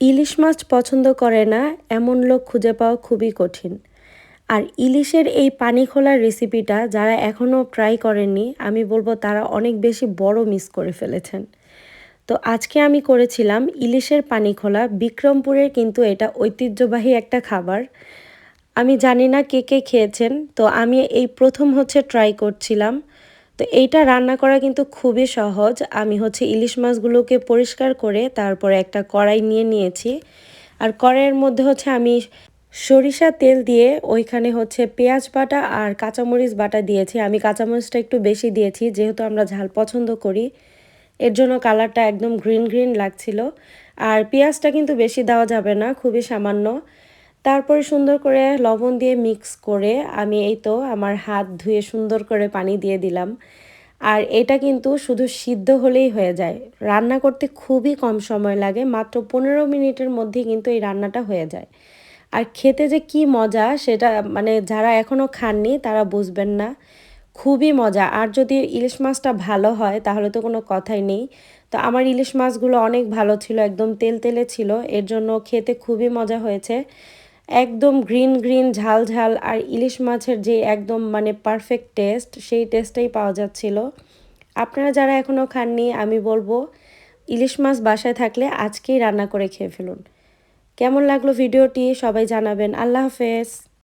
ইলিশ মাছ পছন্দ করে না এমন লোক খুঁজে পাওয়া খুবই কঠিন। আর ইলিশের এই পানি খোলার রেসিপিটা যারা এখনও ট্রাই করেননি আমি বলবো তারা অনেক বেশি বড় মিস করে ফেলেছেন। তো আজকে আমি করেছিলাম ইলিশের পানি খোলা। বিক্রমপুরের কিন্তু এটা ঐতিহ্যবাহী একটা খাবার। আমি জানি না কে কে খেয়েছেন, তো আমি এই প্রথম ট্রাই করছিলাম। তো এইটা রান্না করা কিন্তু খুবই সহজ। আমি ইলিশ মাছগুলোকে পরিষ্কার করে তারপরে একটা কড়াই নিয়ে নিয়েছি। আর কড়াইয়ের মধ্যে আমি সরিষা তেল দিয়ে ওইখানে পেঁয়াজ বাটা আর কাঁচামরিচ বাটা দিয়েছি। আমি কাঁচামরিচটা একটু বেশি দিয়েছি যেহেতু আমরা ঝাল পছন্দ করি, এর জন্য কালারটা একদম গ্রিন গ্রিন লাগছিল। আর পেঁয়াজটা কিন্তু বেশি দেওয়া যাবে না, খুবই সামান্য। তারপরে সুন্দর করে লবণ দিয়ে মিক্স করে আমি এই তো আমার হাত ধুয়ে সুন্দর করে পানি দিয়ে দিলাম। আর এটা কিন্তু শুধু সিদ্ধ হলেই হয়ে যায়, রান্না করতে খুবই কম সময় লাগে, মাত্র 15 মিনিটের মধ্যেই কিন্তু এই রান্নাটা হয়ে যায়। আর খেতে যে কি মজা সেটা মানে যারা এখনও খাননি তারা বুঝবেন না, খুবই মজা। আর যদি ইলিশ মাছটা ভালো হয় তাহলে তো কোনো কথাই নেই। তো আমার ইলিশ মাছগুলো অনেক ভালো ছিল, একদম তেলতেলে ছিল, এর জন্য খেতে খুবই মজা হয়েছে। একদম গ্রিন গ্রিন ঝাল ঝাল আর ইলিশ মাছের যে একদম মানে পারফেক্ট টেস্ট, সেই টেস্টটাই পাওয়া যাচ্ছিল। আপনারা যারা এখনও খাননি আমি বলবো ইলিশ মাছ বাসায় থাকলে আজকেই রান্না করে খেয়ে ফেলুন। কেমন লাগলো ভিডিওটি সবাই জানাবেন। আল্লাহ হাফেজ।